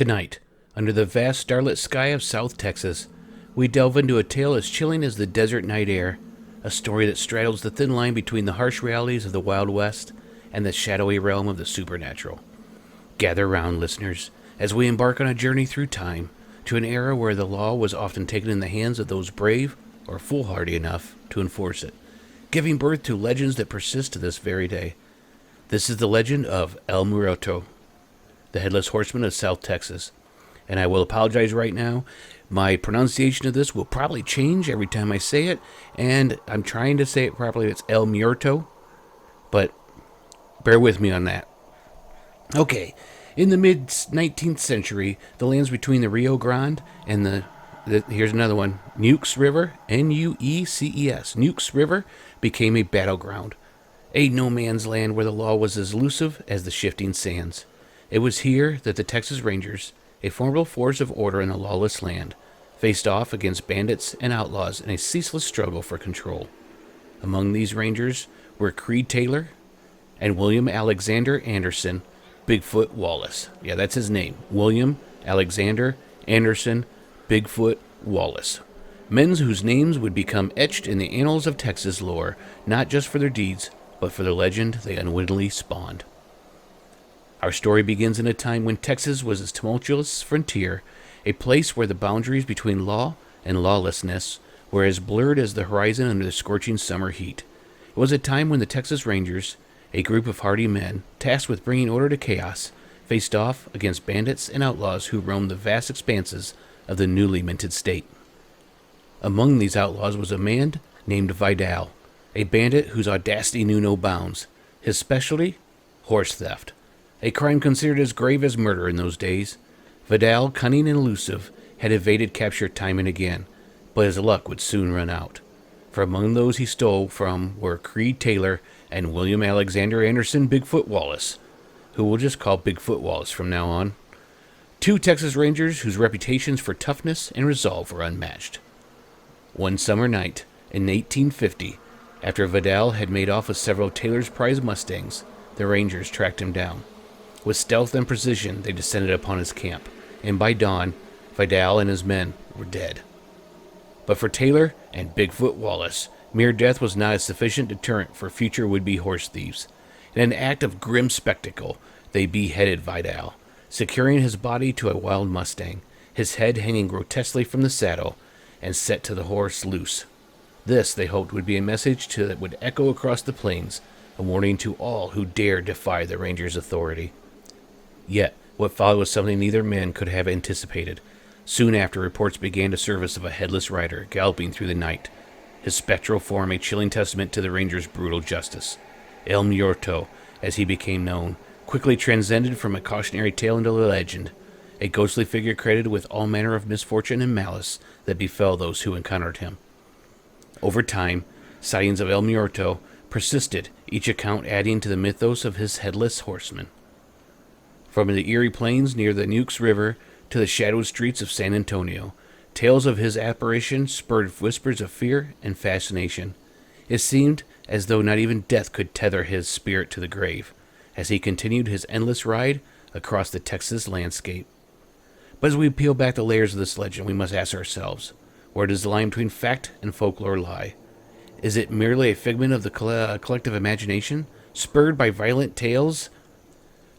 Tonight, under the vast starlit sky of South Texas, we delve into a tale as chilling as the desert night air, a story that straddles the thin line between the harsh realities of the Wild West and the shadowy realm of the supernatural. Gather round, listeners, as we embark on a journey through time to an era where the law was often taken in the hands of those brave or foolhardy enough to enforce it, giving birth to legends that persist to this very day. This is the legend of El Muerto, the headless horseman of South Texas. And I will apologize right now. My pronunciation of this will probably change every time I say it, and I'm trying to say it properly. It's El Muerto, but bear with me on that. Okay, in the mid-19th century, the lands between the Rio Grande and here's another one, Nueces River, Nueces, Nueces River, became a battleground, a no-man's land where the law was as elusive as the shifting sands. It was here that the Texas Rangers, a formidable force of order in the lawless land, faced off against bandits and outlaws in a ceaseless struggle for control. Among these Rangers were Creed Taylor and William Alexander Anderson, Bigfoot Wallace. Yeah, that's his name. William Alexander Anderson, Bigfoot Wallace. Men whose names would become etched in the annals of Texas lore, not just for their deeds, but for the legend they unwittingly spawned. Our story begins in a time when Texas was a tumultuous frontier, a place where the boundaries between law and lawlessness were as blurred as the horizon under the scorching summer heat. It was a time when the Texas Rangers, a group of hardy men tasked with bringing order to chaos, faced off against bandits and outlaws who roamed the vast expanses of the newly minted state. Among these outlaws was a man named Vidal, a bandit whose audacity knew no bounds. His specialty? Horse theft. A crime considered as grave as murder in those days. Vidal, cunning and elusive, had evaded capture time and again, but his luck would soon run out. For among those he stole from were Creed Taylor and William Alexander Anderson Bigfoot Wallace, who we'll just call Bigfoot Wallace from now on. Two Texas Rangers whose reputations for toughness and resolve were unmatched. One summer night in 1850, after Vidal had made off with several of Taylor's prize mustangs, the Rangers tracked him down. With stealth and precision, they descended upon his camp, and by dawn, Vidal and his men were dead. But for Taylor and Bigfoot Wallace, mere death was not a sufficient deterrent for future would-be horse thieves. In an act of grim spectacle, they beheaded Vidal, securing his body to a wild mustang, his head hanging grotesquely from the saddle, and set to the horse loose. This, they hoped, would be a message that would echo across the plains, a warning to all who dare defy the Rangers' authority. Yet, what followed was something neither man could have anticipated. Soon after, reports began to surface of a headless rider galloping through the night, his spectral form a chilling testament to the Rangers' brutal justice. El Muerto, as he became known, quickly transcended from a cautionary tale into a legend, a ghostly figure credited with all manner of misfortune and malice that befell those who encountered him. Over time, sightings of El Muerto persisted, each account adding to the mythos of his headless horseman. From the eerie plains near the Nueces River to the shadowed streets of San Antonio, tales of his apparition spurred whispers of fear and fascination. It seemed as though not even death could tether his spirit to the grave, as he continued his endless ride across the Texas landscape. But as we peel back the layers of this legend, we must ask ourselves, where does the line between fact and folklore lie? Is it merely a figment of the collective imagination, spurred by violent tales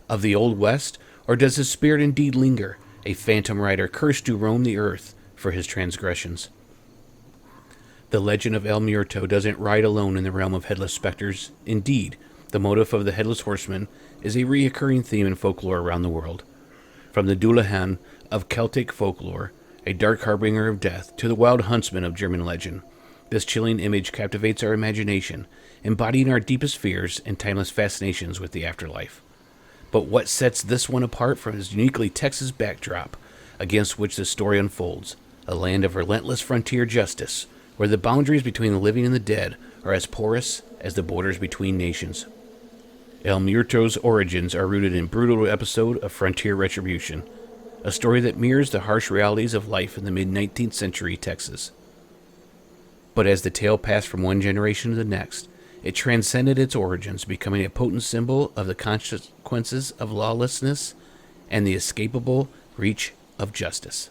of the Old West, or does his spirit indeed linger, a phantom rider cursed to roam the earth for his transgressions? The legend of El Muerto doesn't ride alone in the realm of headless specters. Indeed, the motif of the headless horseman is a reoccurring theme in folklore around the world. From the Dullahan of Celtic folklore, a dark harbinger of death, to the wild huntsman of German legend, this chilling image captivates our imagination, embodying our deepest fears and timeless fascinations with the afterlife. But what sets this one apart from his uniquely Texas backdrop? against which the story unfolds, a land of relentless frontier justice, where the boundaries between the living and the dead are as porous as the borders between nations. El Muerto's origins are rooted in a brutal episode of frontier retribution, a story that mirrors the harsh realities of life in the mid-19th century Texas. But as the tale passed from one generation to the next, it transcended its origins, becoming a potent symbol of the consequences of lawlessness and the escapable reach of justice.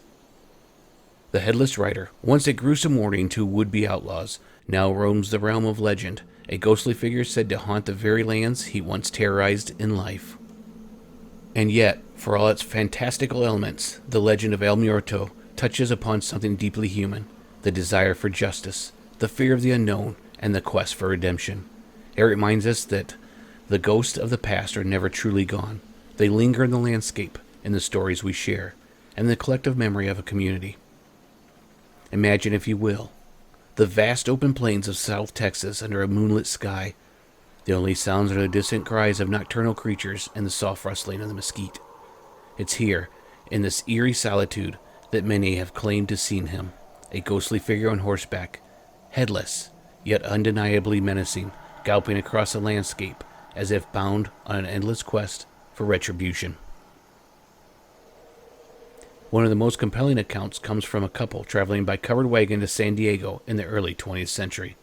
The Headless Rider, once a gruesome warning to would-be outlaws, now roams the realm of legend, a ghostly figure said to haunt the very lands he once terrorized in life. And yet, for all its fantastical elements, the legend of El Muerto touches upon something deeply human, the desire for justice, the fear of the unknown, and the quest for redemption. It reminds us that the ghosts of the past are never truly gone. They linger in the landscape, in the stories we share, and the collective memory of a community. Imagine, if you will, the vast open plains of South Texas under a moonlit sky. The only sounds are the distant cries of nocturnal creatures and the soft rustling of the mesquite. It's here, in this eerie solitude, that many have claimed to seen him, a ghostly figure on horseback, headless, yet undeniably menacing, galloping across the landscape as if bound on an endless quest for retribution. One of the most compelling accounts comes from a couple traveling by covered wagon to San Diego in the early 20th century.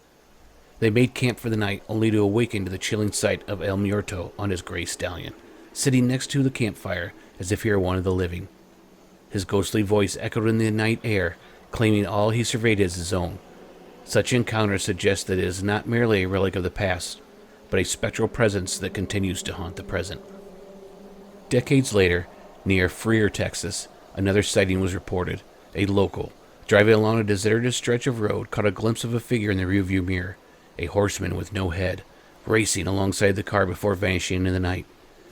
They made camp for the night only to awaken to the chilling sight of El Muerto on his gray stallion, sitting next to the campfire as if he were one of the living. His ghostly voice echoed in the night air, claiming all he surveyed as his own. Such encounters suggest that it is not merely a relic of the past, but a spectral presence that continues to haunt the present. Decades later, near Freer, Texas, another sighting was reported. A local, driving along a deserted stretch of road, caught a glimpse of a figure in the rearview mirror, a horseman with no head, racing alongside the car before vanishing in the night.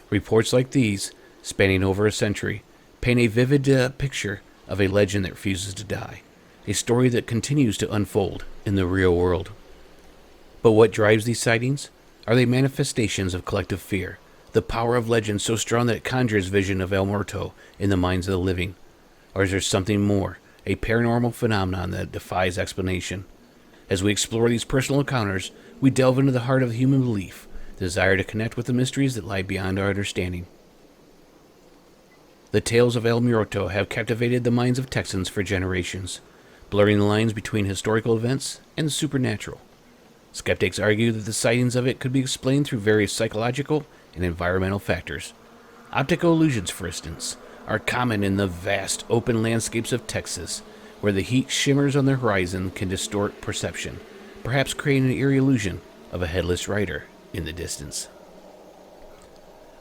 Reports like these, spanning over a century, paint a vivid picture of a legend that refuses to die, a story that continues to unfold in the real world. But what drives these sightings? Are they manifestations of collective fear, the power of legend so strong that it conjures vision of El Muerto in the minds of the living? Or is there something more, a paranormal phenomenon that defies explanation? As we explore these personal encounters, we delve into the heart of human belief, the desire to connect with the mysteries that lie beyond our understanding. The tales of El Muerto have captivated the minds of Texans for generations, blurring the lines between historical events and the supernatural. Skeptics argue that the sightings of it could be explained through various psychological and environmental factors. Optical illusions, for instance, are common in the vast open landscapes of Texas, where the heat shimmers on the horizon can distort perception, perhaps creating an eerie illusion of a headless rider in the distance.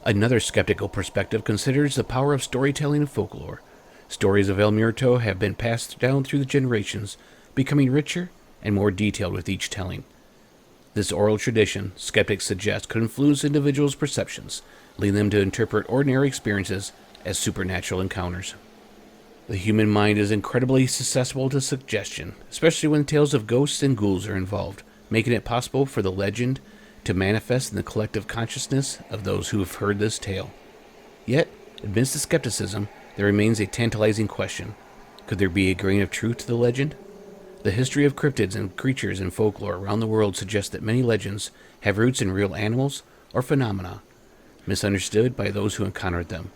Another skeptical perspective considers the power of storytelling and folklore. Stories of El Muerto have been passed down through the generations, becoming richer and more detailed with each telling. This oral tradition, skeptics suggest, could influence individuals' perceptions, leading them to interpret ordinary experiences as supernatural encounters. The human mind is incredibly susceptible to suggestion, especially when tales of ghosts and ghouls are involved, making it possible for the legend to manifest in the collective consciousness of those who have heard this tale. Yet, amidst the skepticism, there remains a tantalizing question. Could there be a grain of truth to the legend? The history of cryptids and creatures in folklore around the world suggests that many legends have roots in real animals or phenomena, misunderstood by those who encountered them.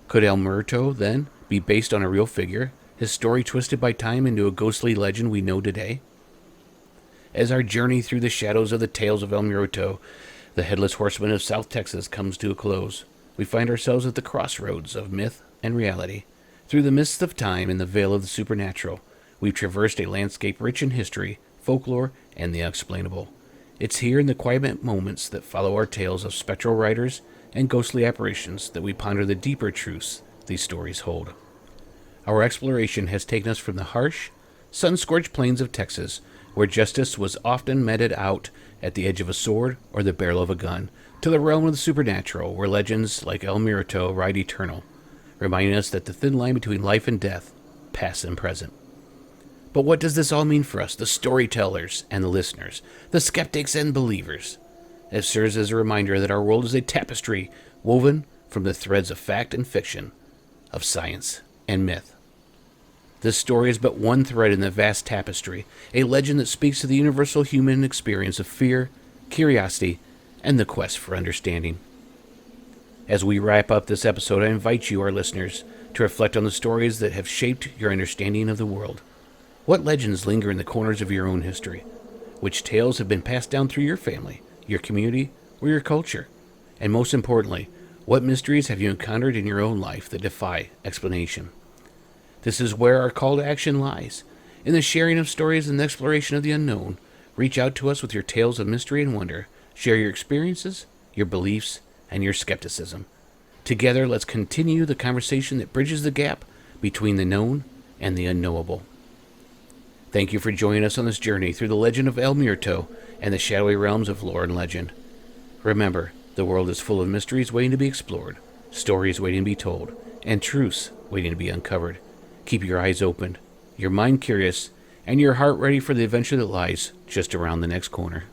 Could El Muerto, then, be based on a real figure, his story twisted by time into a ghostly legend we know today? As our journey through the shadows of the tales of El Muerto, the headless horseman of South Texas, comes to a close, we find ourselves at the crossroads of myth and reality. Through the mists of time and the veil of the supernatural, we've traversed a landscape rich in history, folklore, and the unexplainable. It's here in the quiet moments that follow our tales of spectral riders and ghostly apparitions that we ponder the deeper truths these stories hold. Our exploration has taken us from the harsh, sun-scorched plains of Texas, where justice was often meted out at the edge of a sword or the barrel of a gun, to the realm of the supernatural, where legends like El Muerto ride eternal, reminding us that the thin line between life and death, past and present. But what does this all mean for us, the storytellers and the listeners, the skeptics and believers? It serves as a reminder that our world is a tapestry woven from the threads of fact and fiction, of science and myth. This story is but one thread in the vast tapestry, a legend that speaks to the universal human experience of fear, curiosity, and the quest for understanding. As we wrap up this episode, I invite you, our listeners, to reflect on the stories that have shaped your understanding of the world. What legends linger in the corners of your own history? Which tales have been passed down through your family, your community, or your culture? And most importantly, what mysteries have you encountered in your own life that defy explanation? This is where our call to action lies, in the sharing of stories and the exploration of the unknown. Reach out to us with your tales of mystery and wonder. Share your experiences, your beliefs, and your skepticism. Together, let's continue the conversation that bridges the gap between the known and the unknowable. Thank you for joining us on this journey through the legend of El Muerto and the shadowy realms of lore and legend. Remember, the world is full of mysteries waiting to be explored, stories waiting to be told, and truths waiting to be uncovered. Keep your eyes open, your mind curious, and your heart ready for the adventure that lies just around the next corner.